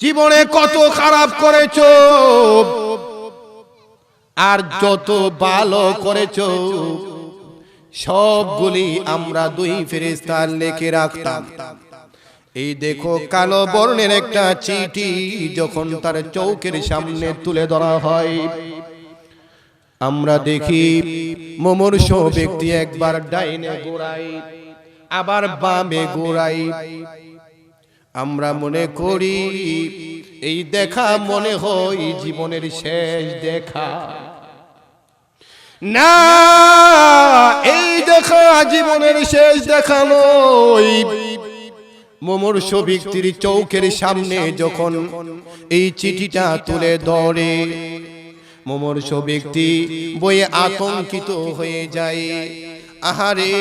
জীবনে কত খারাপ করেছো আর যত ভালো করেছো সবগুলি আমরা দুই ফেরেশতা লিখে রাখতাম। এই দেখো কালো বর্ণের একটা চিঠি যখন তার চোখের সামনে তুলে ধরা হয়, আমরা দেখি মুমূর্ষু ব্যক্তি একবার ডাইনে ঘোরায় আবার বামে ঘোরায়। আমরা মনে করি এই দেখা মনে হয় জীবনের শেষ দেখা। না, এই দেখা জীবনের শেষ দেখা নয়। মুমূর্ষু ব্যক্তির চোখের সামনে যখন এই চিঠিটা তুলে ধরে, মুমূর্ষু ব্যক্তি বয়ে আতঙ্কিত হয়ে যায়। আহারে,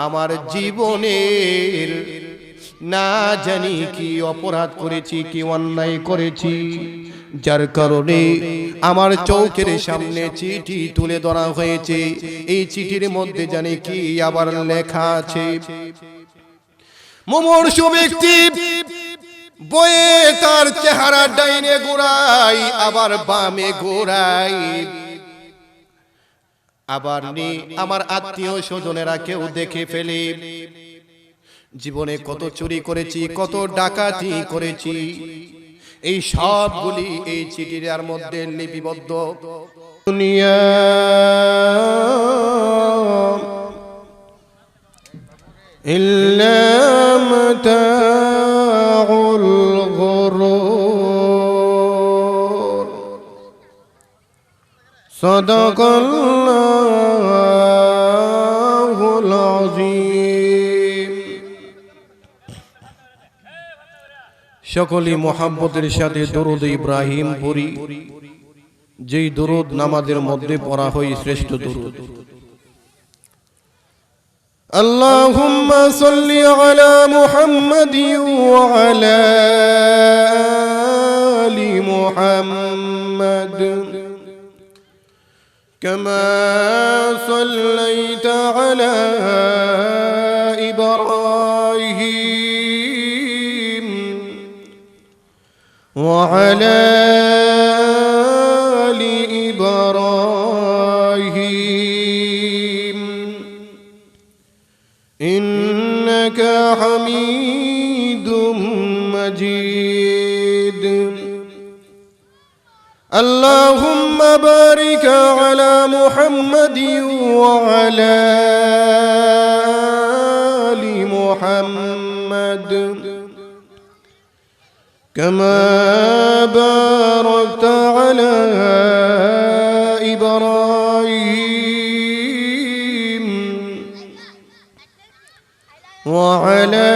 আমার জীবনের না জানি কি অপরাধ করেছি, কি অন্যায় করেছি, যার কারণে আমার চোখের সামনে চিঠি তুলে ধরা হয়েছে। এই চিঠির মধ্যে জানি কি আবার লেখা আছে। মুমূর্ষু ব্যক্তি বয়ে তার চেহারা ডাইনে ঘোরাই আবার বামে ঘোরাই। আবার আমার আত্মীয় স্বজনেরা কেউ দেখে ফেলে জীবনে কত চুরি করেছি, কত ডাকাতি করেছি, এই সবগুলি এই চিঠির মধ্যে লিপিবদ্ধ। দুনিয়া ইল্লা মাতাউল গুরুর সাদাকাল্লাহুল আযীম। সকলেই মুহাব্বতের সাথে দরুদ ইব্রাহিম পড়ি, যেই দরুদ নামাজের মধ্যে পড়া হয় শ্রেষ্ঠ দরুদ। আল্লাহুম্মা সাল্লি আলা মুহাম্মাদিন ওয়া আলা আলি মুহাম্মাদ কামা সাল্লাইতা আলা ইব্রাহিম ওয়া আলা আলি ইব্রাহিম ইন্নাকা হামিদুম মাজিদ। আল্লাহুম্মা বারিক আলা মুহাম্মাদিন ওয়া আলা আলি মুহাম্মাদ কামা বারাকতা আলা ইব্রাহিম ওয়া আলা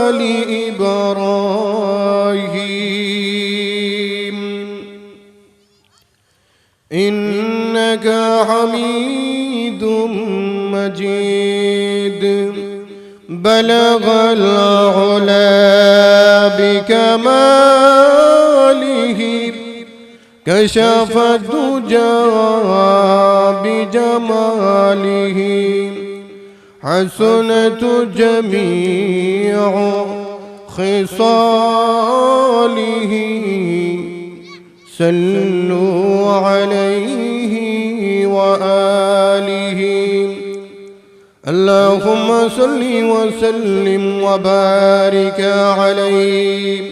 আলি ইব্রাহিম ইন্নাকা হামিদুম মাজিদ। বালাগাল উলা বিকামালিহি কাশাফা দুজা বিজামালিহি حسنت جميع خصاله صلوا عليه وآله اللهم صل وسلم وبارك عليه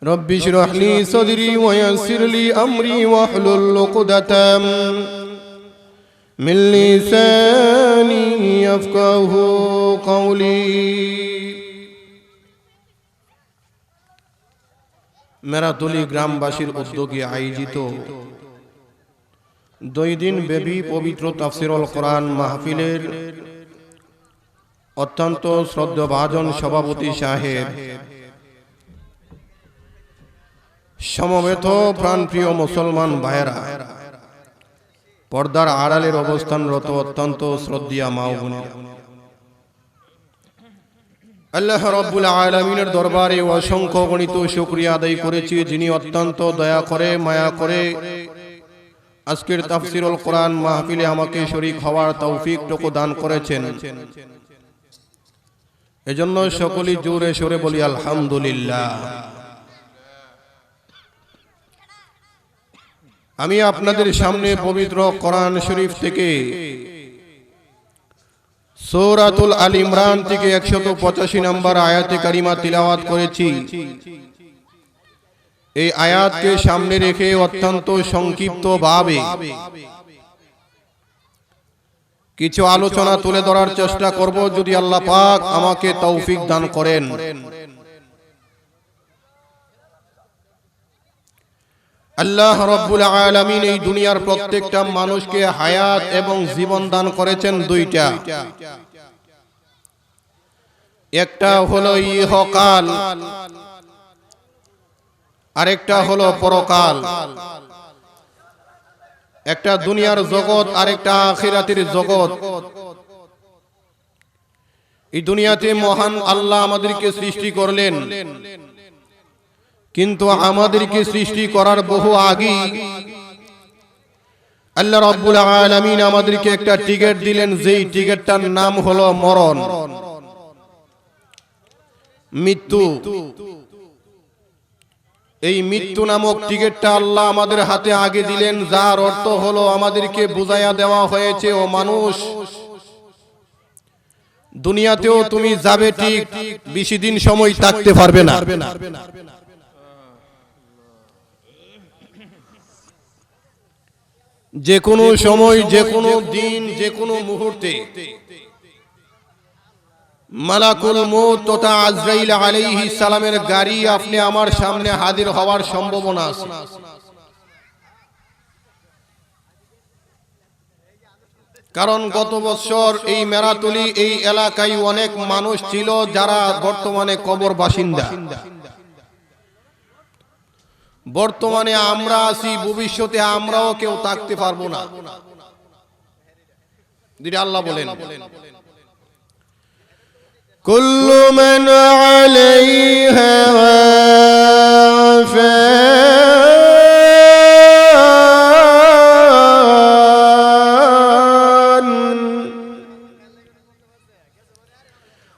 رب اشرح لي صدري ويسر لي أمري واحلل عقدة من لساني يفقهوا قولي। মেরাতুলি গ্রামবাসীর উদ্যোগে আয়োজিত 2 দিন ব্যাপী পবিত্র তাফসীরুল কোরআন মাহফিলের অত্যন্ত শ্রদ্ধাভাজন সভাপতি সাহেব, সমবেত প্রাণপ্রিয় মুসলমান ভাইয়েরা, পর্দার আড়ালের অবস্থানরত অত্যন্ত শ্রদ্ধেয় মা ও বোনেরা, আল্লাহ রাব্বুল আলামিনের দরবারে অসংখ্য গণিত শুকরিয়া আদায় করেছি, যিনি অত্যন্ত দয়া করে মায়া করে আজকের তাফসীরুল কোরআন মাহফিলে আমাকে শরীক হওয়ার তৌফিকটুকু দান করেছেন। এজন্য সকলেই জোরে সোরে বলি আলহামদুলিল্লাহ। আমি আপনাদের সামনে পবিত্র কোরআন শরীফ থেকে সূরাতুল আল ইমরান থেকে 185 নম্বর আয়াতে কারিমা তিলাওয়াত করেছি। এই আয়াতকে সামনে রেখে অত্যন্ত সংক্ষিপ্তভাবে কিছু আলোচনা তুলে ধরার চেষ্টা করব, যদি আল্লাহ পাক আমাকে তৌফিক দান করেন। আল্লাহ রাব্বুল আলামিন এই দুনিয়ার প্রত্যেকটা মানুষকে হায়াত এবং জীবন দান করেছেন দুইটা। একটা হলো ইহকাল, আরেকটা হলো পরকাল। একটা দুনিয়ার জগৎ, আরেকটা আখিরাতের জগৎ। এই দুনিয়াতে মহান আল্লাহ আমাদেরকে সৃষ্টি করলেন, কিন্তু আমাদেরকে সৃষ্টি করার বহু আগে আল্লাহ রাব্বুল আলামিন আমাদেরকে একটা টিকিট দিলেন, যেই টিকিটটার নাম হলো মরণ, মৃত্যু। এই মৃত্যু নামক টিকিটটা আল্লাহ আমাদের হাতে আগে দিলেন, যার অর্থ হলো আমাদেরকে বুঝাইয়া দেওয়া হয়েছে, ও মানুষ, দুনিয়াতেও তুমি যাবে ঠিক, বেশি দিন সময় থাকতে পারবে না। যে কোনো সময়, যে কোনো দিন, যে কোনো মুহূর্তে মালাকুল মউত তথা আজরাইল আলাইহিস সালামের গাড়ি আপনি আমার সামনে হাজির হওয়ার সম্ভাবনা আছে। কারণ গত বছর এই মেরাতুলি এই এলাকায় অনেক মানুষ ছিল যারা বর্তমানে কবর বাসিন্দা। বর্তমানে আমরা আছি, ভবিষ্যতে আমরাও কেউ থাকতে পারবো না। দিদি আল্লাহ বলেন, কুল্লু মান আলাইহা ফান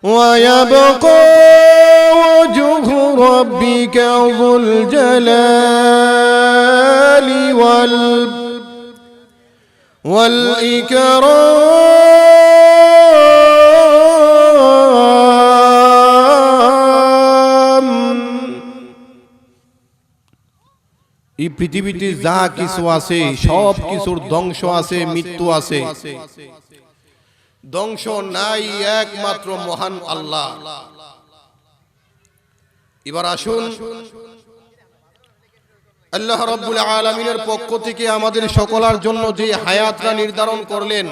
ওয়া ইয়াবকা ওয়াজহু রাব্বিকা যুল জালালি ওয়াল ইকরাম। এই পৃথিবীতে যা কিছু আছে সব কিছুর ধ্বংস আছে, মৃত্যু আছে। ধ্বংস নাই একমাত্র মহান আল্লাহ। এবার আসুন, আল্লাহ রাব্বুল আলামিনের পক্ষ থেকে আমাদের সকলের জন্য যে হায়াতটা নির্ধারণ করলেন,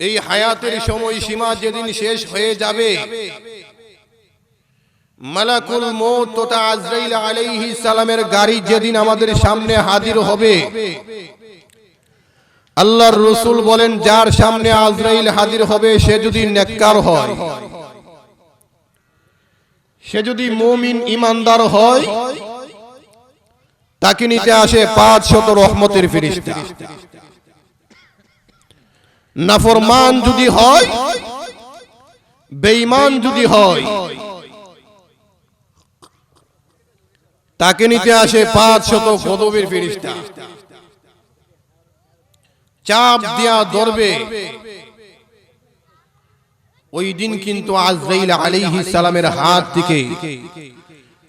এই হায়াতের সময় সীমা যেদিন শেষ হয়ে যাবে, মালাকুল মউত তথা আজরাইল আলাইহিস সালামের গাড়ি যেদিন আমাদের সামনে হাজির হবে, আল্লাহর রাসূল বলেন, যার সামনে আজরাইল হাজির হবে সে যদি নেককার হয়, সে যদি মুমিন ইমানদার হয়, তাকে নিতে আসে 500 রহমতের ফেরেশতা। নাফরমান যদি হয়, বেঈমান যদি হয়, তাকে নিতে আসে 500 গজবের ফেরেশতা। চাপ দিয়া ধরবে। ওই দিন কিন্তু আজরাইল আলাইহিস সালামের হাত থেকে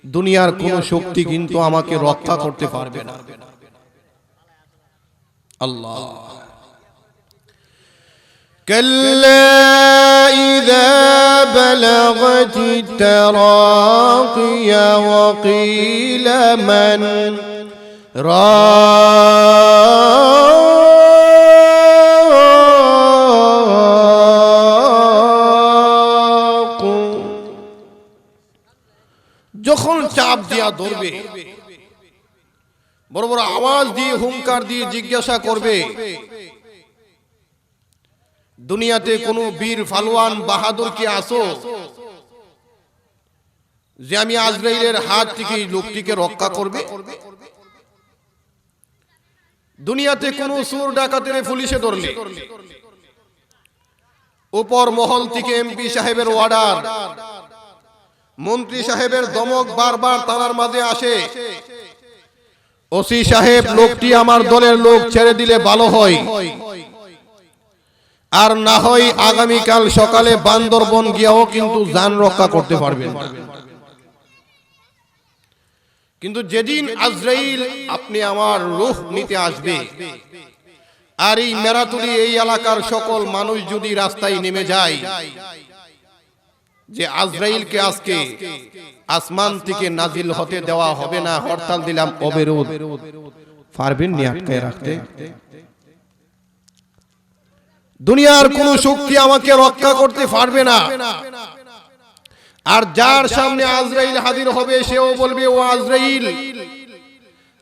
দুনিয়ার কোন শক্তি কিন্তু আমাকে রক্ষা করতে পারবে না। আল্লাহ, কাল্লা ইযা বালাগাতিত তারাকিয়া ওয়া কিলা মান যখন চাপ দিয়া ধরবে, বড় বড় আওয়াজ দিয়ে হুঙ্কার দিয়ে জিজ্ঞাসা করবে, দুনিয়াতে কোনো বীর ফালওয়ান বাহাদুর কি আসো যে আমি আজরাইলের হাত থেকে লোকটিকে রক্ষা করবে? দুনিয়াতে কোনো চোর ডাকাতের পুলিশে ধরলে উপর মহল থেকে এমপি সাহেবের অর্ডার, মন্ত্রী সাহেবের ধমক বারবার তার মাঝে আসে, ওসি সাহেব লোকটি আমার দলের লোক, ছেড়ে দিলে ভালো হয়, আর না হয় আগামীকাল সকালে বান্দরবন গিয়েও কিন্তু জান রক্ষা করতে পারবেন না। কিন্তু যেদিন আজরাইল আপনি আমার রূহ নিতে আসবে, আর এই মেরাতুলি এই এলাকার সকল মানুষ যদি রাস্তায় নেমে যায় যে আজরাইলকে আজকে আসমান থেকে নাজিল হতে দেওয়া হবে না, হরতাল দিলাম, অবরোধ, পারবেন নি আটকায় রাখতে? দুনিয়ার কোন শক্তি আমাকে রক্ষা করতে পারবে না। আর যার সামনে আজরাইল হাজির হবে সেও বলবে, ও আজরাইল,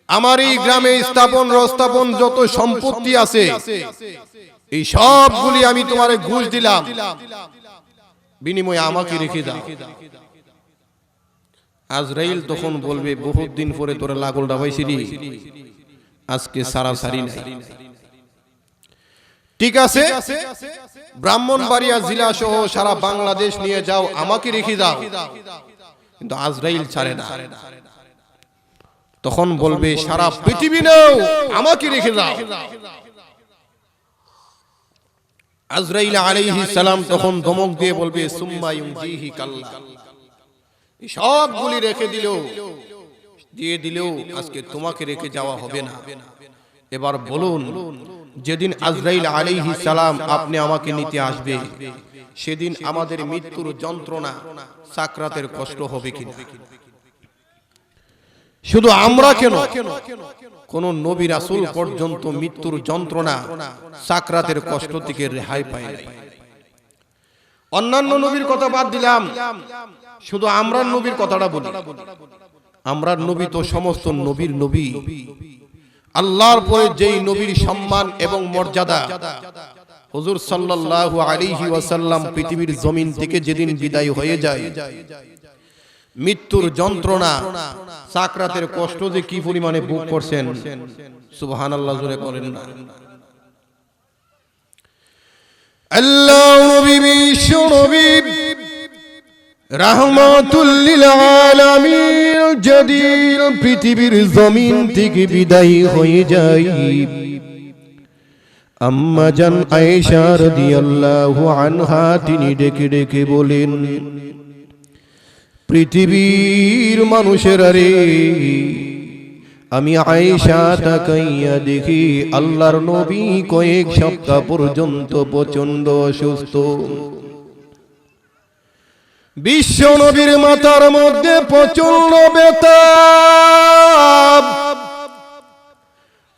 আমার এই গ্রামে স্থাপন রস্থাপন যত সম্পত্তি আছে এই সবগুলি আমি তোমারে ঘুষ দিলাম, বিনিময়ে আমাকে রেখে দাও। আজরাইল তখন বলবে, বহুত দিন পরে তোরা লাগল ডাবাইছিলি, আজকে সারাসারি নাই। ঠিক আছে, ব্রাহ্মণবাড়িয়া জেলা সহ সারা বাংলাদেশ নিয়ে যাও, আমাকে রেখে দাও। কিন্তু আজরাইল ছাড়ে না। তখন বলবে, সারা পৃথিবী নাও, আমাকে রেখে দাও। আজরাইল আলাইহিস সালাম তখন ধমক দিয়ে বলবে, সুম্মা ইউনজিহি কাল্লা, সবগুলি রেখে দিয়ে দিলেও আজকে তোমাকে রেখে যাওয়া হবে না। এবার বলুন, যেদিন আজরাইল আলাইহিস সালাম আপনি আমাকে নিতে আসবে, সেদিন আমাদের মৃত্যুর যন্ত্রণা, সাকরাতের কষ্ট হবে কিনা? শুধু আমরা কেন, কোন নবী রাসূল পর্যন্ত মৃত্যুর যন্ত্রণা, সাকরাতের কষ্ট থেকে রেহাই পায় নাই। অন্যান্য নবীর কথা বাদ দিলাম, শুধু আমরা নবীর কথাটা বলি। আমরা নবী তো সমস্ত নবীর নবী। আল্লাহর পরে যেই নবীর সম্মান এবং মর্যাদা, হুজুর সাল্লাল্লাহু আলাইহি ওয়াসাল্লাম পৃথিবীর জমিন থেকে যেদিন বিদায় হয়ে যায়, মৃত্যুর যন্ত্রণা, সাকরাতের কষ্ট যে কি পরিমাণে ভোগ করছেন, সুবহানাল্লাহ জোরে বলেন না। আল্লাহ নবী বিশ্ব নবী রাহমাতুল লিল আলামিন যেদিন পৃথিবীর জমিন থেকে বিদায় হয়ে যায়, আম্মা জান আয়েশা রাদিয়াল্লাহু আনহা তিনি ডেকে ডেকে বলেন, পৃথিবীর মানুষেরা রে, আমি আয়েশা তাকাইয়া দেখি আল্লাহর নবী কয়েক সপ্তাহ পর্যন্ত প্রচন্ড অসুস্থ। বিশ্ব নবীর মাথার মধ্যে প্রচন্ড ব্যথা,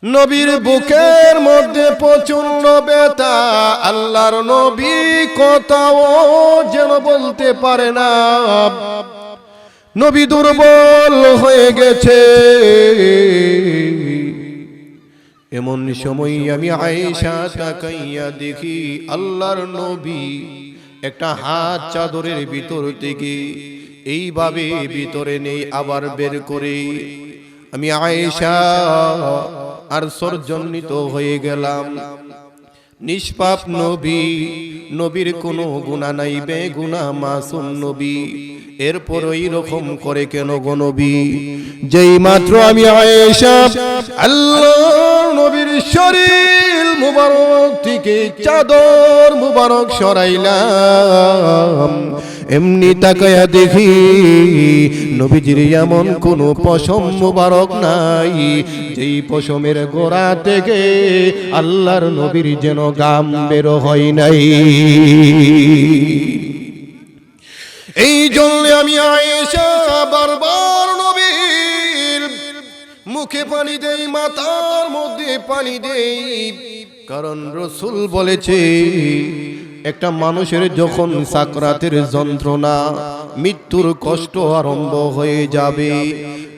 নবীর বুকের মধ্যে প্রচন্ড ব্যথা। আল্লাহর নবী কথাও যেন বলতে পারে না, নবী দুর্বল হয়ে গেছে। এমন সময় আমি আয়েশা তাকাইয়া দেখি আল্লাহর নবী একটা হাত চাদরের ভিতর থেকে এইভাবে ভিতরে নেই, আবার বের করে। আমি আয়েশা আর সরজন্নিত হয়ে গেলাম। নিষ্পাপ নবী, নবীর কোনো গুনাহ নাই, বেগুনাহ মাসুম নবী, এরপর ওই রকম করে কেন গো নবী? যেই মাত্র আমি আয়েশা আল্লাহর নবীর শরীর মুবারক থেকে চাদর মুবারক সরাইলাম, এমনি তাকায়া দেখি নবীজির এমন কোন পশম মুবারক নাই যেই পশমের গোড়া থেকে আল্লাহর নবীর যেন গাম বের হয় নাই। এই জন্য আমি আয়েশা বারবার নবীর মুখে পানি দেই, মাথার মধ্যে পানি দেই, কারণ রাসূল বলেছে একটা মানুষের যখন সাকরাতের যন্ত্রণা, মৃত্যুর কষ্ট আরম্ভ হয়ে যাবে,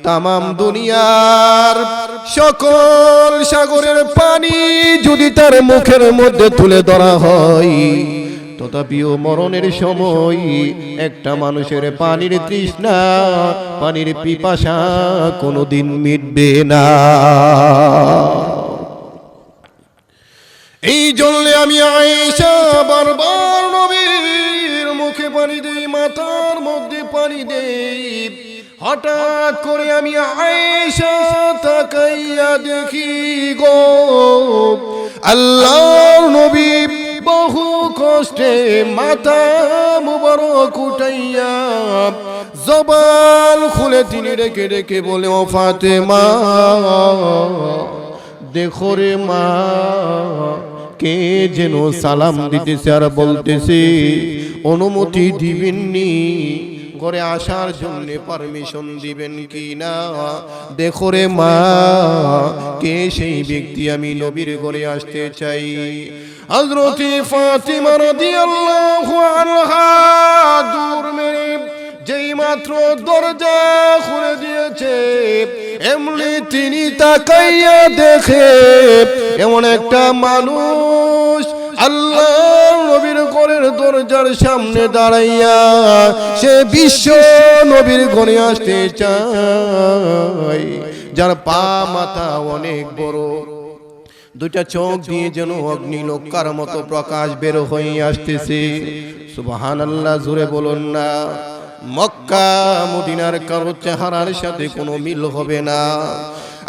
তামাম দুনিয়ার সকল সাগরের পানি যদি তার মুখের মধ্যে তুলে ধরা হয়, তথাপিও মরণের সময় একটা মানুষের পানির তৃষ্ণা, পানির পিপাসা কোনোদিন মিটবে না। এই জন্য আমি আয়েশা বারবার নবী মাথার মধ্যে পানি দেই, হঠাৎ করে আমি আয়েশা তাকাইয়া দেখি গো আল্লাহর নবী বহু কষ্টে মাথা মুবারক উঠাইয়া জবান খুলে তিনি রেখে রেখে বলে, ও ফাতেমা দেখো রে মা, কে যেন সালাম দিতেছে আর বলতেছে অনুমতি দিবেননি, ঘরে আসার জন্য পারমিশন দিবেন কি না। দেখো রে মা, কে সেই ব্যক্তি, আমি নবীর ঘরে আসতে চাই। হযরত ফাতিমা রাদিয়াল্লাহু আনহা দূর মেরে যেই মাত্র দরজা খুলে দিয়েছে, এমনি তিনি তাকাইয়া দেখে এমন একটা মানুষ আল্লাহ নবীর ঘরের দরজার সামনে দাঁড়াইয়া সে বিশ্ব নবীর ঘরে আসতে চায়, যার পা মাথা অনেক বড়, দুইটা চোখ দিয়ে যেন অগ্নিলোকার মতো প্রকাশ বের হয়ে আসতেছে। সুবহানাল্লাহ, জোরে বলুন না। মক্কা মদিনার কারো চেহারার সাথে কোনো মিল হবে না।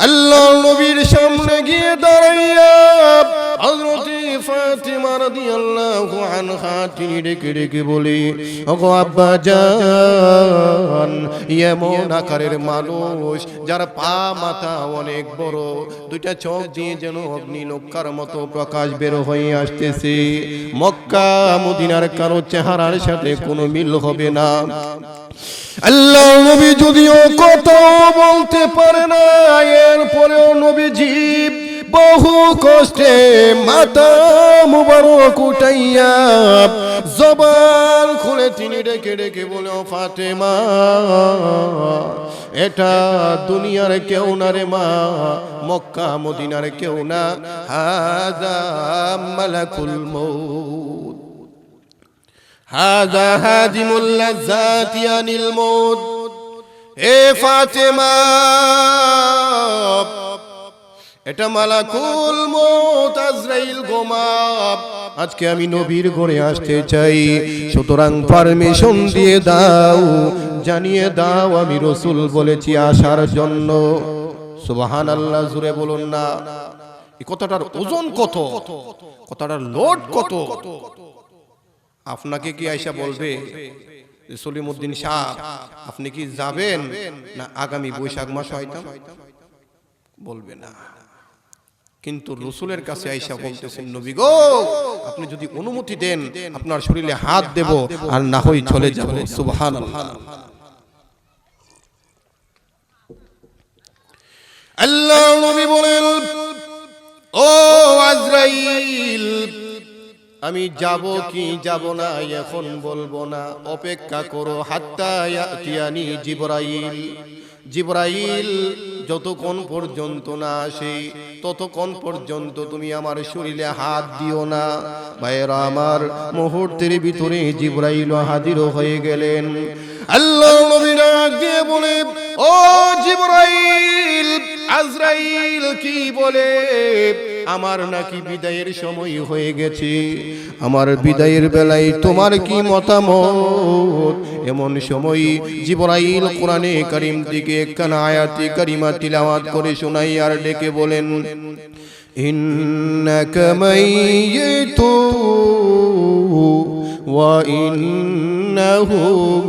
আল্লাহ নবীর সামনে গিয়ে দাঁড়াইয়া হযরত ফাতিমা রাদিয়াল্লাহু আনহা তিনি ডেকে ডেকে বলে, ওগো আব্বা জান, এমন আকারের মানুষ যার পা মাথা অনেক বড়, দুইটা চোখ দিয়ে যেন অগ্নিলোকার মতো প্রকাশ বের হয়ে আসতেছে, মক্কা মদিনার কারো চেহারার সাথে কোনো মিল হবে না। আল্লাহ নবী যদিও কথা বলতে পারে না, এরপরেও নবীজি বহু কষ্টে মাথা মুবারক উঠাইয়া জবান খুলে তিনি ডেকে ডেকে বলে, ও ফাতেমা এটা দুনিয়ার কেউ না রে মা, মক্কা মদিনার কেউ না, হাযা মালাকুল মউত, হাযা হাদিমুল লাযাতি আনিল মউত। এ ফাতেমা এটা মালাকুল মউত আজরাইল গোমাপ, আজকে আমি নবীর ঘরে আসতে চাই, সুতরাং পারমিশন দিয়ে দাও, জানিয়ে দাও আমি রাসূল বলেছি আসার জন্য। সুবহানাল্লাহ, জোরে বলুন না। এই কথাটার ওজন কত, কথাটার লোড কত। আপনাকে কি আয়েশা বলবে সলিমউদ্দিন শাহ আপনি কি যাবেন না আগামী বৈশাখ মাস হয়তাম? বলবে না। কিন্তু রাসূলের কাছে আয়েশা বলতেছেন, নবী গো আপনি যদি অনুমতি দেন আপনার শরীরে হাত দেব, আর না হয় চলে যাব। সুবহানাল্লাহ। আল্লাহ নবী বলেন, ও আজরাইল আমি যাব কি যাব না এখন বলবো না, অপেক্ষা করো, হাত্তা ইয়াতিয়ানি জিবরাইল। জিবরাইল যতক্ষণ পর্যন্ত না আসে ততক্ষণ পর্যন্ত তুমি আমার শরীরে হাত দিও না। ভাইরা আমার, মুহূর্তের ভিতরে জিবরাইল হাজির হয়ে গেলেন। আল্লাহ নবী ডাক দিয়ে বলে, ও জিবরাইল, আজরাইল কি বলে, আমার নাকি বিদায়ের সময় হয়ে গেছে, আমার বিদায়ের বেলায় তোমার কি মতামত? এমন সময় জিবরাইল কোরআনে কারীম থেকে একখানা আয়াতে কারিমা তিলাওয়াত করে শোনাই আর ডেকে বলেন, ইন্নাকা মাইয়িতু ওয়া ইন্নাহুম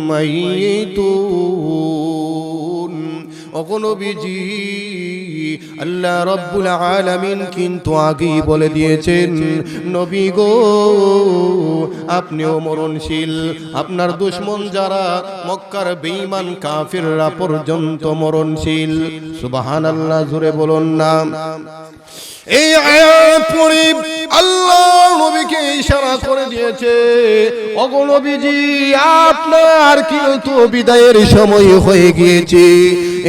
মাইয়িতুন। ওগো নবীজি, আল্লাহ রাব্বুল আলামিন কিন্তু আগেই বলে দিয়েছেন, নবী গো আপনিও মরণশীল, আপনার দুশমন যারা মক্কার বেঈমান কাফিররা পর্যন্ত মরণশীল। সুবহানাল্লাহ, জোরে বলুন না। এই আয়াত পড়ে আল্লাহ নবীকে ইশারা করে দিয়েছে, ওগো নবীজি আপনার কিন্তু বিদায়ের সময় হয়ে গিয়েছে।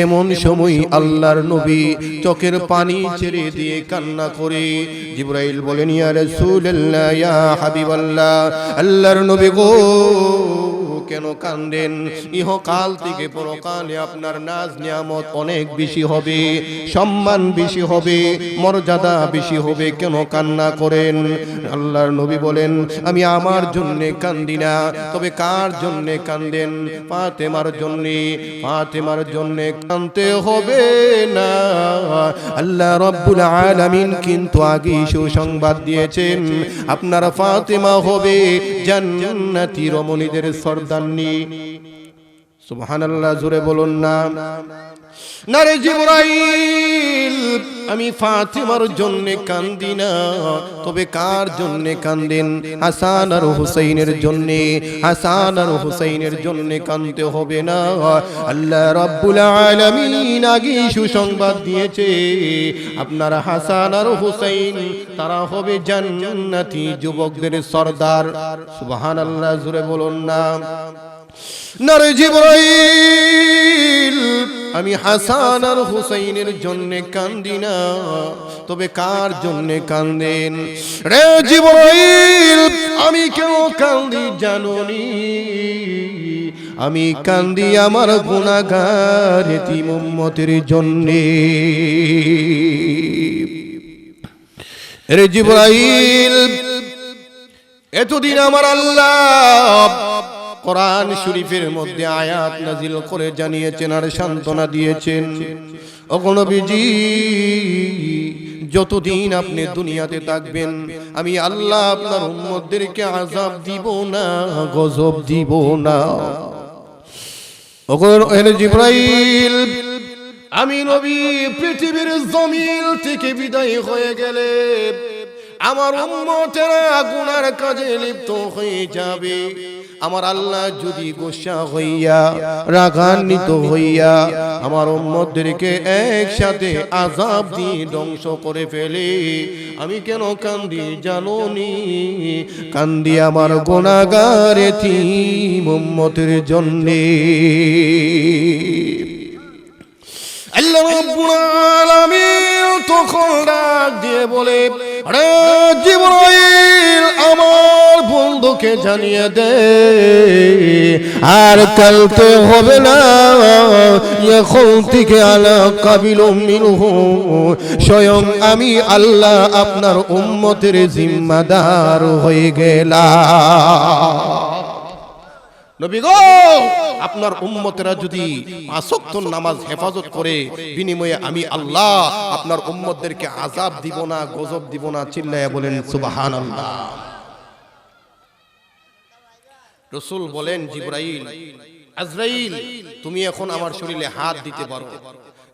এমন সময় আল্লাহর নবী চোখের পানি ছেড়ে দিয়ে কান্না করে জিবরাইল বলেন, ইয়া রাসূলুল্লাহ, ইয়া হাবিবাল্লাহ, আল্লাহর নবী গো কেন কান্দেন? ইহকাল থেকে পরকালে আপনার নাজ নিয়ামত অনেক বেশি হবে, সম্মান বেশি হবে, মর্যাদা বেশি হবে, কেন কান্না করেন? আল্লাহর নবী বলেন, আমি আমার জন্য কান্দি না, তবে কার জন্য কান্দেন? ফাতেমার জন্য। ফাতেমার জন্য কাঁদতে হবে না। আল্লাহ রাব্বুল আলামিন কিন্তু আগেই সুসংবাদ দিয়েছেন, আপনার ফাতেমা হবে জান্নাতি রমণীদের সর্দারনি। সুবহানাল্লাহ, জোরে বলুন না। নারে জিবরাইল, আমি ফাতেমার জন্য কান্দি না, তবে কার জন্য কান্দেন? হাসান আর হুসাইনের জন্য। হাসান আর হুসাইনের জন্য কাঁদতে হবে না। আল্লাহ রাব্বুল আলামিন আগে সুসংবাদ দিয়েছে, আপনার হাসান আর হুসাইন তারা হবে জান্নাতি যুবকদের সর্দার। সুবহানাল্লাহ, জোরে বলুন না। নারে জিবরাইল, আমি হাসান আর হুসাইনের জন্য কান্দি না, তবে কার জন্য কান্দেন? রে জিবরাইল, আমি কেন কান্দি জানোনি? আমি কান্দি আমার গুনাহগার এতিম উম্মতের জন্য। রে জিবরাইল, এতদিন আমার আল্লাহ কোরআন শরীফের মধ্যে আয়াত নাজিল করে জানিয়েছেন আর সান্ত্বনা দিয়েছেন, ওগো নবীজি, যতদিন আপনি দুনিয়াতে থাকবেন আমি আল্লাহ আপনার উম্মতদেরকে আযাব দিব না, গজব দিব না। ওগো জিবরাইল, আমি নবী পৃথিবীর জমিন থেকে বিদায় হয়ে গেলে আমার উম্মতেরা গুনার কাজে লিপ্ত হয়ে যাবে। আমার আল্লাহ যদি গোসা হইয়া রাগান্বিত হইয়া আমার উম্মতদেরকে একসাথে আযাব দিয়ে ধ্বংস করে ফেলে, আমি কেন কান্দি জানোনি? কান্দি আমার গুনাহগার এতিম উম্মতের জন্যে। আল্লাহ রাব্বুল আলামিন তখন ডাক দিয়ে বলে, আরে জিবরাইল, আমার বন্ধুকে জানিয়ে দে আর কালকে হবে না, এখন থেকে আলা কাবিলুম মিনহু, স্বয়ং আমি আল্লাহ আপনার উম্মতের জিম্মাদার হয়ে গেলাম। নবী গো, আপনার উম্মতেরা যদি 5 ওয়াক্ত নামাজ হেফাজত করে, বিনিময়ে আমি আল্লাহ আপনার উম্মতদেরকে আযাব দিব না, গজব দিব না। চিল্লায়া বলেন সুবহানাল্লাহ। রাসূল বলেন, জিবরাইল, আজরাইল, তুমি এখন আমার শরীরে হাত দিতে পারো।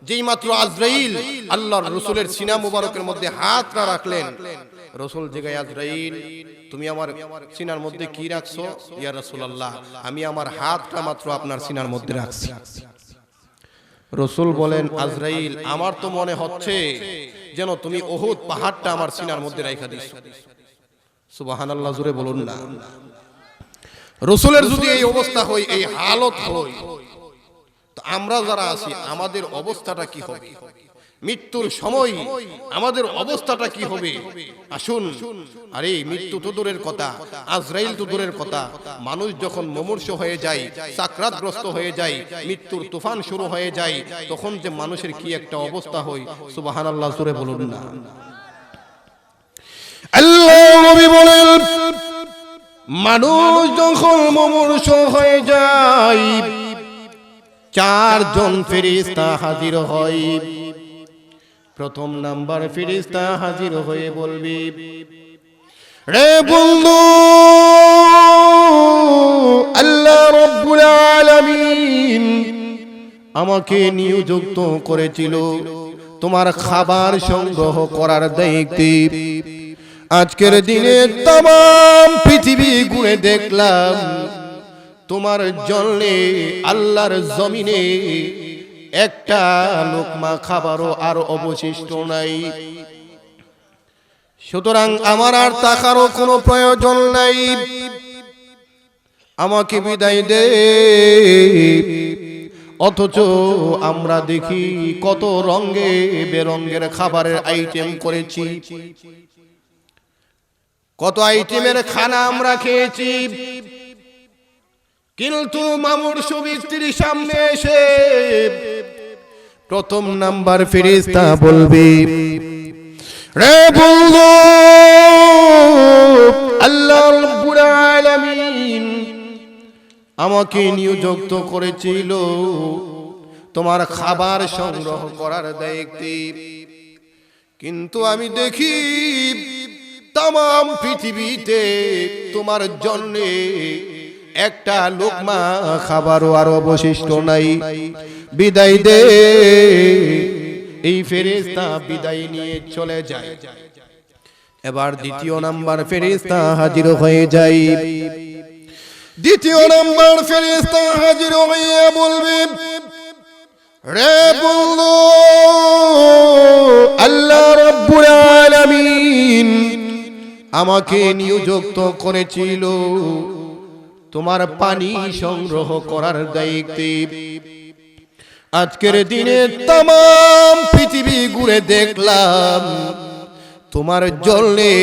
যেই মাত্র আজরাইল আল্লাহর রাসূলের সিনা মুবারকের মধ্যে হাতটা রাখলেন, রাসূল জিজ্ঞাসা, আজরাইল, তুমি আমার সিনার মধ্যে কি রাখছো? ইয়া রাসূলুল্লাহ, আমি আমার হাতটা মাত্র আপনার সিনার মধ্যে রাখছি। রাসূল বলেন, আজরাইল, আমার তো মনে হচ্ছে যেন তুমি উহুদ পাহাড়টা আমার সিনার মধ্যে রাখা দিছো। সুবহানাল্লাহ, জোরে বলুন না। রাসূলের যদি এই অবস্থা হয়, এই হালত হয়, তো আমরা যারা আছি আমাদের অবস্থাটা কি হবে? মৃত্যুর সময় আমাদের অবস্থাটা কি হবে? আসুন, আরে মৃত্যু তো দূরের কথা, আজরাইল তো দূরের কথা, মানুষ যখন মুমূর্ষ হয়ে যায়, সাকরাতগ্রস্ত হয়ে যায়, মৃত্যুর তুফান শুরু হয়ে যায়, তখন যে মানুষের কি একটা অবস্থা হয়, সুবহানাল্লাহ, জোরে বলুন না। আল্লাহ নবী বলেন, মানুষ যখন মুমূর্ষ হয়ে যায়, 4 জন ফেরেশতা হাজির হয়। প্রথম নাম্বার ফেরেশতা হাজির হয়ে বলবে, রে বন্ধু, আল্লাহ রাব্বুল আলামিন আমাকে নিযুক্ত করেছিল তোমার খাবার সংগ্রহ করার দায়িত্বে। আজকের দিনে तमाम পৃথিবী ঘুরে দেখলাম, তোমার জন্যে আল্লাহর জমিনে একটা লোকমা খাবারও আর অবশিষ্ট নাই। সুতরাং আমার আর তাকারও কোনো প্রয়োজন নাই, আমাকে বিদায় দে। অথচ আমরা দেখি কত রঙে বেরঙের খাবারের আইটেম করেছি, কত আইটেমের খানা আমরা খেয়েছি। কিন্তু মামুর সুবিস্তির সামনে এসে প্রথম নাম্বার ফেরেশতা বলবে, রে বন্ধু, আল্লাহ রাব্বুল আলামিন আমাকে নিযুক্ত করেছিল তোমার খাবার সংগ্রহ করার দায়িত্বে, কিন্তু আমি দেখি तमाम পৃথিবীতে তোমার জন্য একটা লোকমা খাবারও আর অবশিষ্ট নাই, বিদায় দে। এই ফেরেশতা বিদায় নিয়ে চলে যায়। এবার দ্বিতীয় নাম্বার ফেরেশতা হাজির হয়ে যায়। দ্বিতীয় নাম্বার ফেরেশতা হাজির হয়ে বলবে, রে বন্ধু, আল্লাহ রাব্বুল আলামিন আমাকে নিযুক্ত করেছিল তোমার পানি সংগ্রহ করার দায়িত্বে। আজকের দিনে तमाम পৃথিবী ঘুরে দেখলাম তোমার জলে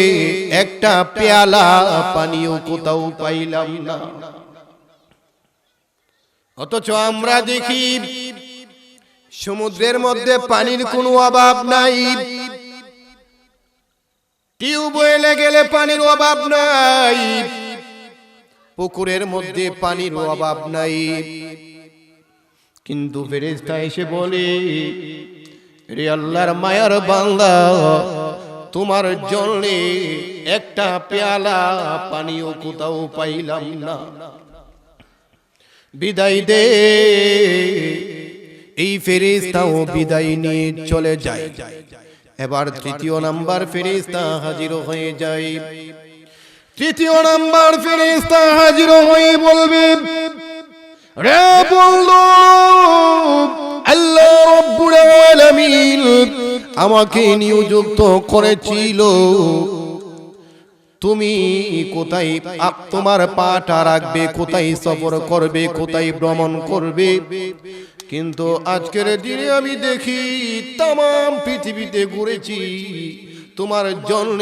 একটা পেয়ালা পানিও কোথাও পাইলাম না, অথচ আমরা দেখি সমুদ্রের মধ্যে পানির কোনো অভাব নাই, টিউবওয়েলে গেলে পানির অভাব নাই, পুকুরের মধ্যে পানির অভাব নাই। কিন্তু ফেরেশতা এসে বলে, রে আল্লাহর মায়ার বান্দা, তোমার জন্য একটা পেয়ালা পানিও কোথাও পাইলাম না, বিদায় দে। এই ফেরেশতাও বিদায় নিয়ে চলে যায়। এবার তৃতীয় নাম্বার ফেরেশতা হাজির হয়ে যায়। তৃতীয় নাম্বার ফেরেশতা হাজির হয়ে বলবে, রে বন্ধু, আল্লাহ রাব্বুল আলামিন আমাকে নিযুক্ত করেছিল তুমি কোথায় তোমার পাটা রাখবে, কোথায় সফর করবে, কোথায় ভ্রমণ করবে, কিন্তু আজকের দিনে আমি দেখি तमाम পৃথিবীতে ঘুরেছি তোমার জন্য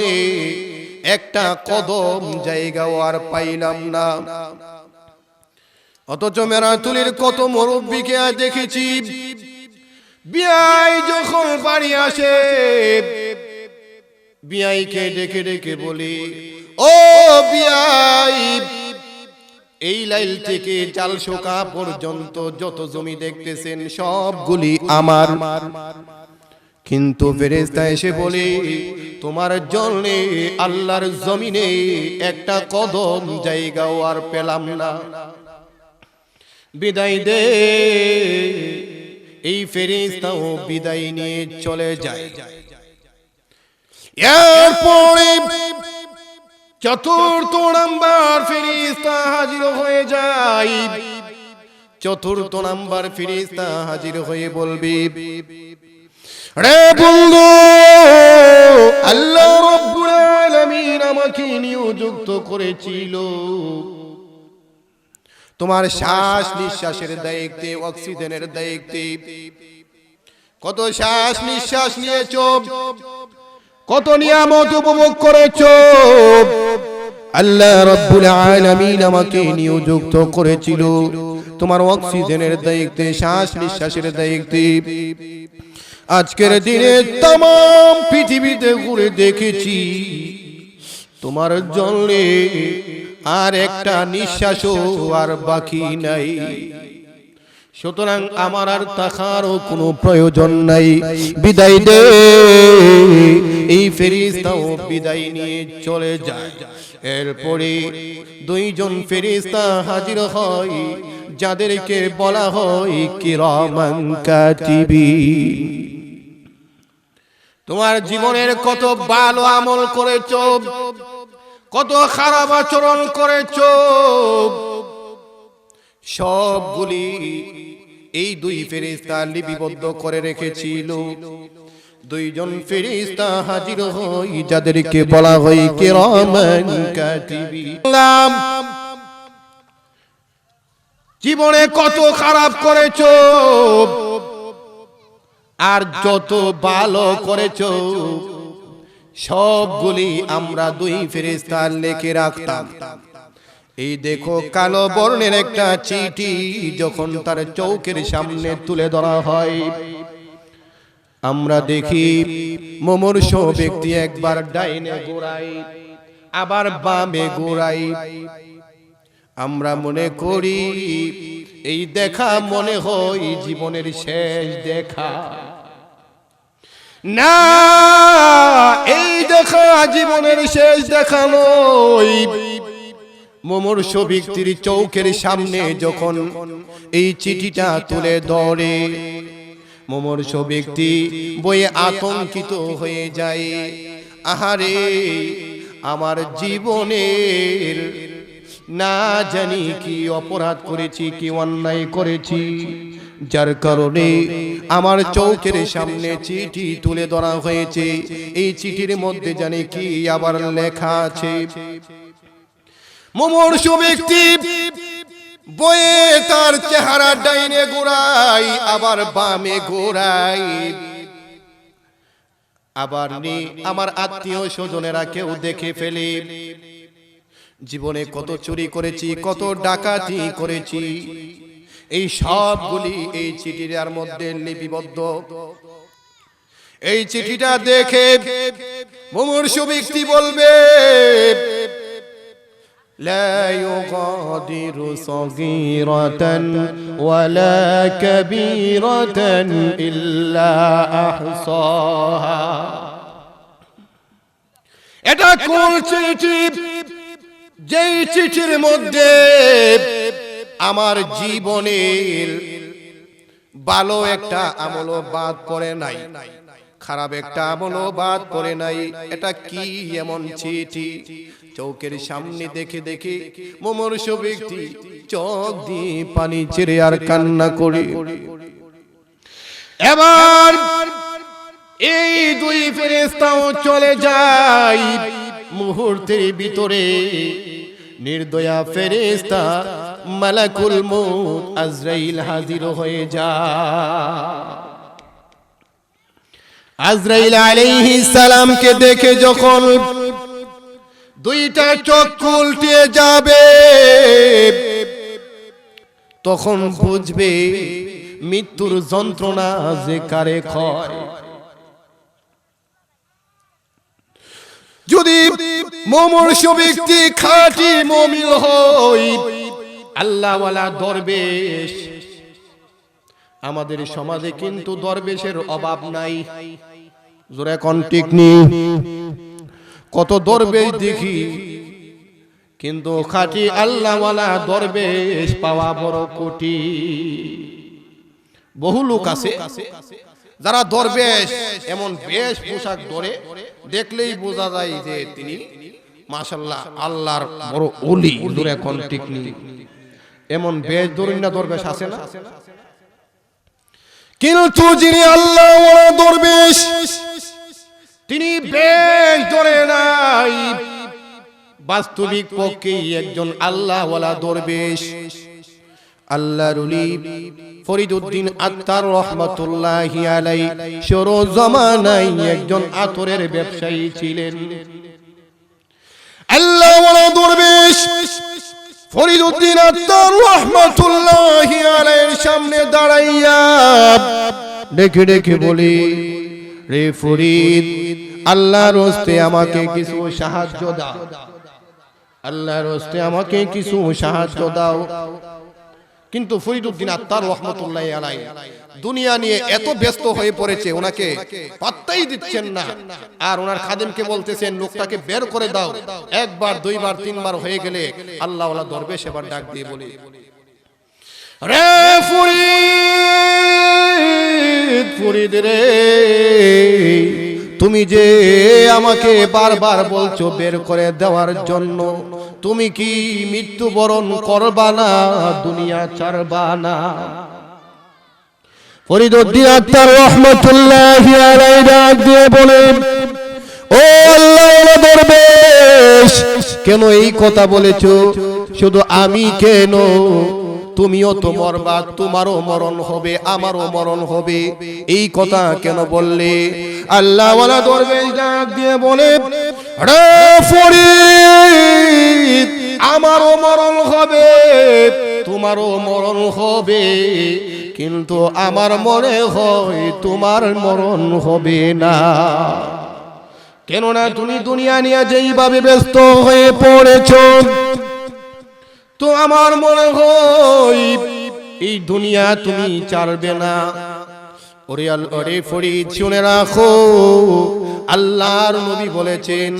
একটা কদম জায়গাও আর পাইলাম না। অথচ মেরাতুলের কত মুরব্বিকে দেখেছি, বিয়াই যখন বাড়ি আসে বিয়াইকে ডেকে ডেকে বলি, ও বিয়াই, এই লাইল থেকে চালশোকা পর্যন্ত যত জমি দেখতেছেন সবগুলি আমার। কিন্তু ফেরেশতা এসে বলে, তোমার জন্য আল্লাহর জমিনে একটা কদম জায়গাও আর পেলাম না, বিদায় দে। এই ফেরেশতাও বিদায় নিয়ে চলে যায়। এরপরে চতুর্থ নাম্বার ফেরেশতা হাজির হয়ে যায়। চতুর্থ নাম্বার ফেরেশতা হাজির হয়ে বলবে, রে বন্ধু, আল্লাহ রাব্বুল আলামিন আমাকে নিযুক্ত করেছিল তোমার শ্বাস নিঃশ্বাসের দায়িত্বে, অক্সিজেনের দায়িত্বে। কত শ্বাস নিঃশ্বাস নিয়েছো, কত নিয়ামত উপভোগ করেছো, আল্লাহ রাব্বুল আলামিন আমাকে নিযুক্ত করেছিল তোমার অক্সিজেনের দায়িত্বে, শ্বাস নিঃশ্বাসের দায়িত্বে। আজকের দিনে तमाम পৃথিবীতে ঘুরে দেখেছি তোমার জন্য আর একটা নিঃশ্বাসও আর বাকি নাই, সুতরাং আমার আর তাকারও কোনো প্রয়োজন নাই, বিদায় দে। এই ফেরেশতাও বিদায় নিয়ে চলে যায়। এরপরে দুইজন ফেরেশতা হাজির হয়, যাদেরকে বলা হয় কিরামান কাতিবিন। তোমার জীবনের কত ভালো আমল করেছো, কত খারাপ আচরণ করেছো, সবগুলি এই দুই ফেরেশতা লিপিবদ্ধ করে রেখেছিল। দুইজন ফেরেশতা হাজির হয়, যাদেরকে বলা হয় কিরামান কাতিবিন। জীবনে কত খারাপ করেছো আর যত ভালো করেছো সবগুলি আমরা দুই ফেরেশতা লিখে রাখতাম। এই দেখো কালো বর্ণের একটা চিঠি যখন তার চৌকের সামনে তুলে ধরা হয়, আমরা দেখি মুমূর্ষ ব্যক্তি একবার ডাইনে ঘোরায় আবার বামে ঘোরায়। আমরা মনে করি এই দেখা মনে হয় জীবনের শেষ দেখা। না, এই দেখা জীবনের শেষ দেখা নয়। মুমূর্ষ ব্যক্তির চৌকের সামনে যখন এই চিঠিটা তুলে ধরে, মুমূর্ষ ব্যক্তি বয়ে আতঙ্কিত হয়ে যায়। আহারে, আমার জীবনের না জানি কি অপরাধ করেছি, কি অন্যায় করেছি, যার কারণে আমার চৌকের সামনে চিঠি তুলে ধরা হয়েছে। এই চিঠির মধ্যে জানি কি আবার লেখা আছে। মুমূর্ষ ব্যক্তি বয়ে তার চেহারা ডাইনে ঘোরাই আবার বামে ঘোরাই। আবার আমার আত্মীয় স্বজনেরা কেউ দেখে ফেলে, জীবনে কত চুরি করেছি, কত ডাকাতি করেছি, এই সবগুলি এই চিঠিটার মধ্যে লিপিবদ্ধ। এই চিঠিটা দেখে মুমূর্ষ ব্যক্তি বলবে, لا يغادر صغيرة ولا كبيرة إلا أحصاها। এটা কোন চিঠি? যেই চিঠির মধ্যে আমার জীবনের ভালো একটা আমলও বাদ পড়ে নাই, খারাপ একটা আমলও বাদ পড়ে নাই। এটা কি এমন চিঠি? চৌকের সামনে দেখে দেখে মুমূর্ষ ব্যক্তি চোখ দিয়ে পানি ছেড়ে আর কান্না করে। এবার এই দুই ফেরেশতাও চলে যায়। মুহূর্তের ভিতরে নির্দয়া ফেরেশতা মালাকুল মউত আজরাইল হাজির হয়ে যায়। আজরাইল আলাইহিস সালামকে দেখে যখন দুইটা চোখ উল্টে যাবে, তখন বুঝবে মৃত্যুর যন্ত্রণা যে কারে ক্ষয়। যদি মুমূর্ষ ব্যক্তি খাঁটি মুমিন হয়, আল্লাহওয়ালা দরবেশ, আমাদের সমাজে কিন্তু দরবেশের অভাব নাই। জোরে কোন ঠিক নেই? কত দরবেশ দেখি, কিন্তু খাঁটি আল্লাহওয়ালা দরবেশ পাওয়া বড় কঠিন। বহু লোক আছে যারা দরবেশ, এমন বেশ পোশাক ধরে দেখলেই বোঝা যায় যে তিনি মাশাআল্লাহ আল্লাহর বড় ওলি। জোরে কোন ঠিক নেই? এমন বেশ দরিনা দরবেশ আছে না? কিন্তু যিনি আল্লাহওয়ালা দরবেশ, তিনি বেশ ধরে নাই, বাস্তবিক পক্ষেই একজন আল্লাহওয়ালা দরবেশ। আল্লাহর ওলি ফরিদউদ্দিন আত্তার রহমাতুল্লাহি আলাইহি শুরু জামানায় একজন আতরের ব্যবসায়ী ছিলেন। আল্লাহওয়ালা দরবেশ ফরিদউদ্দিন আত্তার রহমাতুল্লাহি আলাইহির সামনে দাঁড়াইয়া ডেকে ডেকে বলি, রে ফরিদ, আল্লাহর রাস্তে আমাকে কিছু সাহায্য দাও, আল্লাহর রাস্তে আমাকে কিছু সাহায্য দাও। কিন্তু ফরিদউদ্দিন আত্তার রহমাতুল্লাহি আলাইহি দুনিয়া নিয়ে এত ব্যস্ত হয়ে পড়েছে, ওনাকে পাত্তাই দিচ্ছেন না। আর ওনার খাদেমকে বলতেছেন, লোকটাকে বের করে দাও। একবার, দুইবার, তিনবার হয়ে গেলে আল্লাহওয়ালা দরবেশ এবার ডাক দিয়ে বলে, রে ফরিদ, ফরিদ রে, তুমি যে আমাকে বারবার বলছো বের করে দেওয়ার জন্য, তুমি কি মৃত্যুবরণ করবা না, দুনিয়া ছাড়বা না? ফরিদউদ্দিন আত্তার রহমাতুল্লাহি আলাইহি ডাক দিয়ে বলেন, ও আল্লাহওয়ালা দরবেশ, কেন এই কথা বলেছো? শুধু আমি কেন, তুমিও তো মরবা, তোমারও মরণ হবে, আমারও মরণ হবে, এই কথা কেন বললে? আল্লাহওয়ালা দরবেশ ডাক দিয়ে বলে, রে ফরিদ, আমারও মরণ হবে, তোমারও মরণ হবে, কিন্তু আমার মনে হয় তোমার মরণ হবে না। কেননা তুমি দুনিয়া নিয়ে যেইভাবে ব্যস্ত হয়ে পড়েছ, তো আমার মনে হয় এই দুনিয়া তুমি ছাড়বে না। ওরে ফরিদ, শুনে রাখো, আল্লাহর নবী বলেছেন,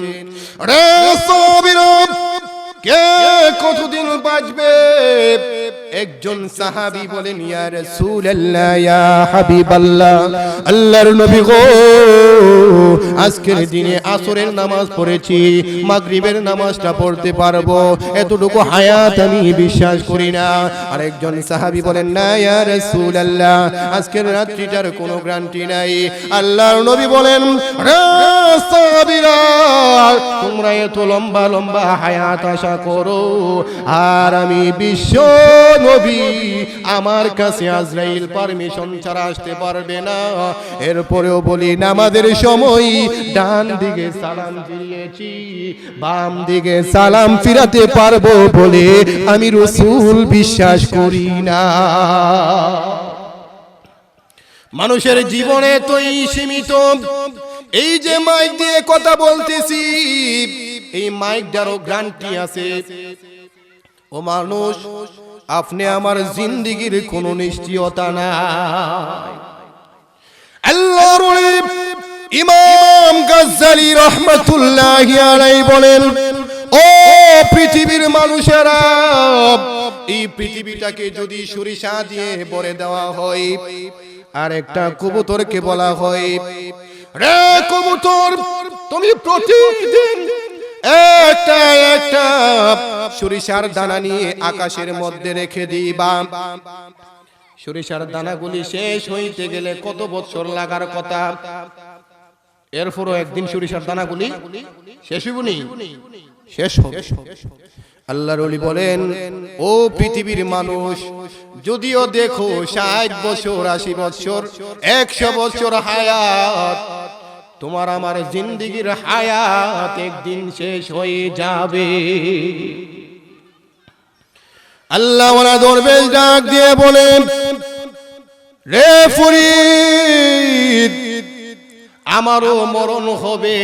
রে সাহাবীরা, কে কতদিন বাঁচবে? একজন সাহাবী বলেন, ইয়া রাসূলুল্লাহ, ইয়া হাবিবাল্লাহ, আল্লাহর নবী গো, আজকের দিনে আসরের নামাজ পড়েছি, মাগরিবের নামাজটা পড়তে পারবো, এতটুকু হায়াত আমি বিশ্বাস করি না। আরেকজন সাহাবী বলেন, না ইয়া রাসূলুল্লাহ, আজকের রাত্রিটার কোনো গ্যারান্টি নাই। আল্লাহর নবী বলেন, রে সাহাবীরা, তোমরা এত লম্বা লম্বা হায়াত আশা করো, আর আমি বিশ্ব নবী, আমার কাছে আজরাইল পারমিশন ছাড়া আসতে পারবে না। এরপরেও বলি, নামাজের সময় ডান দিকে সালাম ফিরিয়েছি, বাম দিকে সালাম ফিরাতে পারবো বলে আমি রাসূল বিশ্বাস করি না। মানুষের জীবনে তো এই সীমিত, এই যে মাইক দিয়ে কথা বলতেছি, এই মাইকটারও গ্যারান্টি আছে। ও মানুষ, আপনি আমার জিন্দেগির কোনো নিশ্চয়তা নাই। আল্লাহর ইমাম গাজ্জালী রাহমাতুল্লাহি আলাইহি বলেন, ও পৃথিবীর মানুষেরা, এই পৃথিবীটাকে যদি সরিষা দিয়ে ভরে দেওয়া হয়, আর একটা কবুতরকে বলা হয়, রে কবুতর, তুমি প্রতিদিন একটা একটা সরিষার দানা নিয়ে আকাশের মধ্যে রেখে দিবা। সরিষার দানাগুলি শেষ হইতে গেলে কত বছর লাগার কথা? এরপরও একদিন সরিষার দানাগুলি শেষ হইবনি, শেষ হবে। আল্লাহর ওলি বলেন, ও পৃথিবীর মানুষ, যদিও দেখো 60 বছর, 80 বছর, 100 বছর হায়াত, তোমার আমার জিন্দেগির হায়াত একদিন শেষ হয়ে যাবে। আল্লাহ ওয়ালা দরবেশ ডাক দিয়ে বলেন, রে ফরিদ, আমারও মরণ হবে,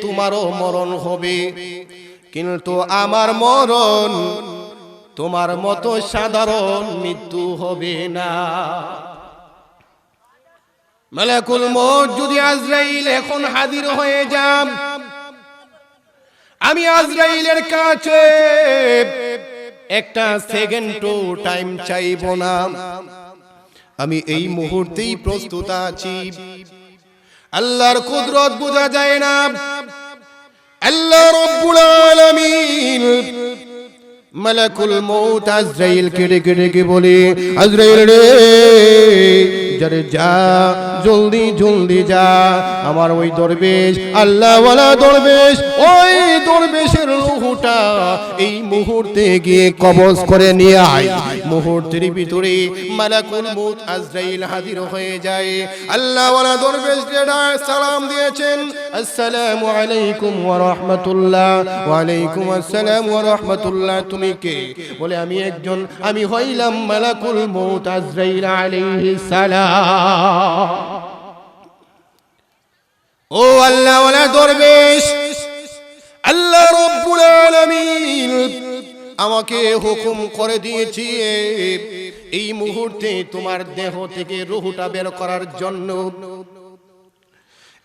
তোমারও মরণ হবে, কিন্তু আমার মরণ তোমার মতো সাধারণ মৃত্যু হবে না। মালাকুল মউত যদি আজরাইল এখন হাজির হয়ে যান, আমি আজরাইলের কাছে একটা সেকেন্ডও টাইম চাইব না, আমি এই মুহূর্তেই প্রস্তুত আছি। আল্লাহর কুদরত বোঝা যায় না। আল্লাহ রাব্বুল আলামিন মালাকুল মউত আজরাইলকে ডেকে ডেকে বলে, আজরাইল রে, যারে যা, জলদি জলদি যা, আমার ওই দরবেশ, আল্লাহ ওয়ালা দরবেশ, ওই দরবেশের রূহটা এই মুহূর্তে গিয়ে কবজ করে নিয়ে আয়। মুহূর্তের ভিতরে মালাকুল মউত আজরাইল হাজির হয়ে যায়। আল্লাহ ওয়ালা দরবেশ সালাম দিয়েছেন, আসসালামু আলাইকুম ওয়া রাহমাতুল্লাহ। ওয়া আলাইকুম আসসালাম ওয়া রাহমাতুল্লাহ। তুমি কে? বলে, আমি হইলাম মালাকুল মউত আজরাইল আলাইহিস সালাম। ও আল্লাহ ওয়ালা দরবেশ, আল্লাহ রাব্বুল আলামিন আমাকে হুকুম করে দিয়েছি এই মুহূর্তে তোমার দেহ থেকে রূহটা বের করার জন্য।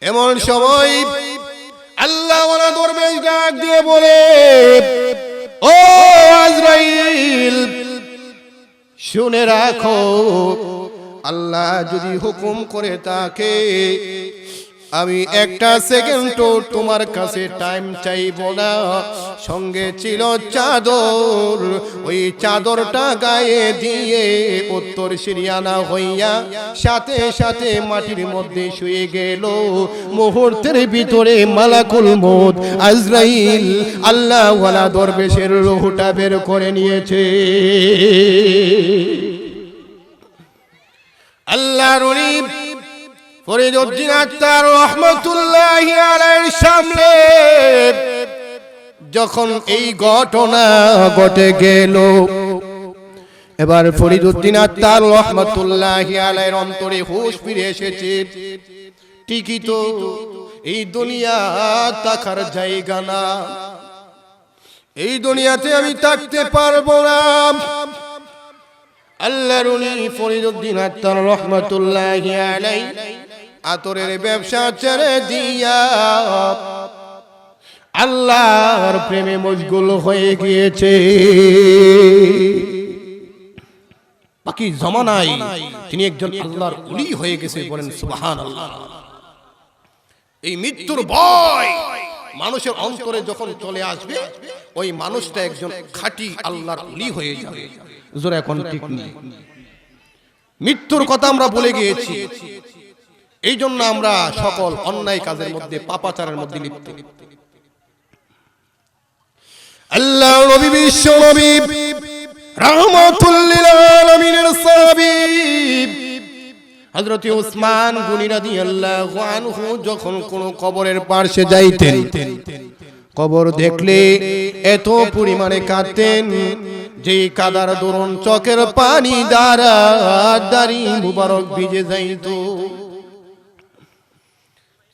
এমন সময় আল্লাহ ওয়ালা দরবেশ ডাক দিয়ে বলে, ও আজরাইল, শুনে রাখো, আল্লাহ যদি হুকুম করে তাকে, আমি একটা সেকেন্ডও তোমার কাছে টাইম চাইব না। সঙ্গে ছিল চাদর, ওই চাদরটা গায়ে দিয়ে উত্তর সিরিয়ানা হইয়া সাথে সাথে মাটির মধ্যে শুয়ে গেল। মুহূর্তের ভিতরে মালাকুল মউত আজরাইল আল্লাহ ওয়ালা দরবেশের রূহটা বের করে নিয়েছে। আল্লাহর ওলি ফরিদউদ্দিন আত্তার রহমাতুল্লাহি আলাইহির সামনে যখন এই ঘটনা ঘটে গেল, এবার ফরিদউদ্দিন আত্তার রহমাতুল্লাহি আলাইহির অন্তরে হুঁশ ফিরে এসেছে। ঠিকই তো, এই দুনিয়া থাকার জায়গা না, এই দুনিয়াতে আমি থাকতে পারবো না। আল্লাহর ওলি ফরিদউদ্দিন আত্তার রহমাতুল্লাহি আলাইহি আতরের ব্যবসা ছেড়ে দিয়া আল্লাহর প্রেমে মশগুল হয়ে গিয়েছে। বাকি জামানায় তিনি একজন আল্লাহর ওলি হয়ে গেছে, বলেন সুবহানাল্লাহ। এই মৃত্যুর ভয় মানুষের অন্তরে যখন চলে আসবে, ওই মানুষটা একজন খাঁটি আল্লাহর ওলি হয়ে যাবে। জোরে এখন ঠিক নেই, মৃত্যুর কথা আমরা বলে গিয়েছি। এই জন্য আমরা সকল অন্যায় কাজের মধ্যে, পাপাচারের মধ্যে লিপ্ত। আল্লাহ নবী বিশ্ব নবী রাহমাতুল লিল আলামিনের সাহাবী হযরত উসমান গনি রাদিয়াল্লাহু আনহু যখন কোন কবরের পাশে যাইতেন, কবর দেখলে এত পরিমাণে কাঁদতেন যে কাদার দরুন চোখের পানি দ্বারা দাড়ি মুবারক ভিজে যাইত।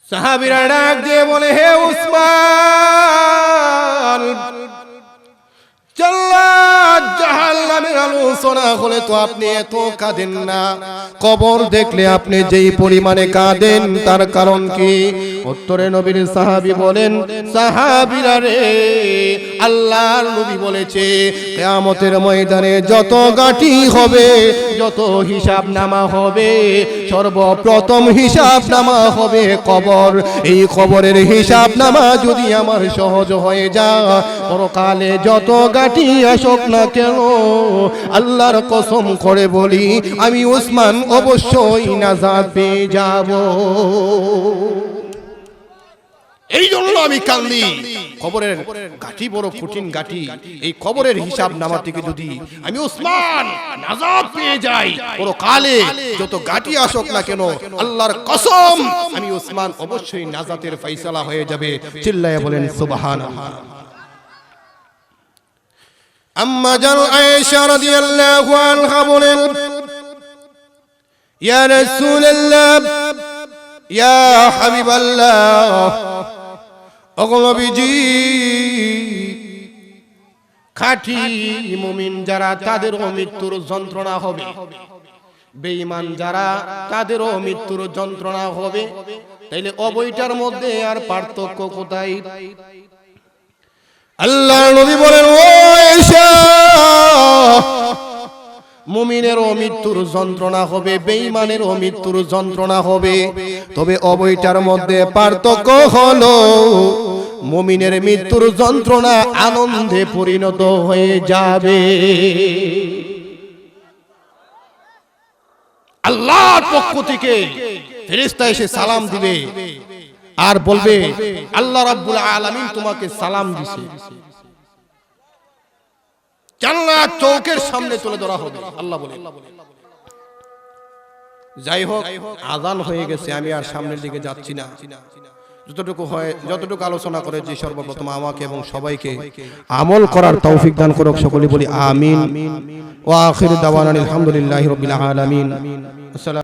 সাহাবীরা ডাক দিয়ে বলে, হে উসমান, জান্নাত জাহান্নামের আলোচনা হলে তো আপনি এত কাঁদেন না, কবর দেখলে আপনি যেই পরিমাণে কাঁদেন তার কারণ কি? উত্তরে নবীর সাহাবী বলেন, সাহাবীরা রে, আল্লাহর নবী বলেছে কিয়ামতের ময়দানে যত গাঁটি হবে, যত হিসাব নামা হবে, সর্বপ্রথম হিসাব নামা হবে কবর। এই কবরের হিসাব নামা যদি আমার সহজ হয়ে যায়, পরকালে যত গাঁটি আসুক না কেন, আল্লাহর কসম করে বলি আমি উসমান অবশ্যই নাজাত পেয়ে যাব। এই জন্য আমি কান্দি। কবরের গাঁটি বড় কঠিন গাঁটি, এই কবরের হিসাব নামা থেকে যদি আমি উসমান নাজাত পেয়ে যাই, পরকালে যত গাঁটি আসুক না কেন, আল্লাহর কসম আমি উসমান অবশ্যই নাজাতের ফয়সালা হয়ে যাবে। চিল্লায়ে বলেন সুবহানাল্লাহ। আম্মা জান আয়েশা রাদিয়াল্লাহু আনহা বলেন, ইয়া রাসূলুল্লাহ, ইয়া হাবিবাল্লাহ, ওগো নবীজি, খাঁটি মুমিন যারা তাদেরও মৃত্যুর যন্ত্রণা হবে, বেঈমান যারা তাদেরও মৃত্যুর যন্ত্রণা হবে, তাইলে অবৈটার মধ্যে আর পার্থক্য কোথায়? আল্লাহর নবী বলেন, ও আয়েশা, মুমিনেরও মৃত্যুর যন্ত্রণা হবে, বেঈমানেরও মৃত্যুর যন্ত্রণা হবে, তবে অবৈটার মধ্যে পার্থক্য হলো মুমিনের মৃত্যুর যন্ত্রণা আনন্দে পরিণত হয়ে যাবে। আল্লাহর পক্ষ থেকে ফেরেশতা এসে সালাম দিবে আর বলবে, আল্লাহ রাব্বুল আলামিন তোমাকে সালাম দিছে। জান্নাত চৌকের সামনে তুলে ধরা হবে। আল্লাহ বলে, যাই হোক, আযান হয়ে গেছে, আমি আর সামনের দিকে যাচ্ছি না। যতটুকু হয়, যতটুকু আলোচনা করে যে সর্বপ্রথম আমাকে এবং সবাইকে আমল করার তৌফিক দান করুক। সকলে বলি আমিন। ওয়া আখিরু দাওয়ানা আলহামদুলিল্লাহি রাব্বিল আলামিন। আসসালামু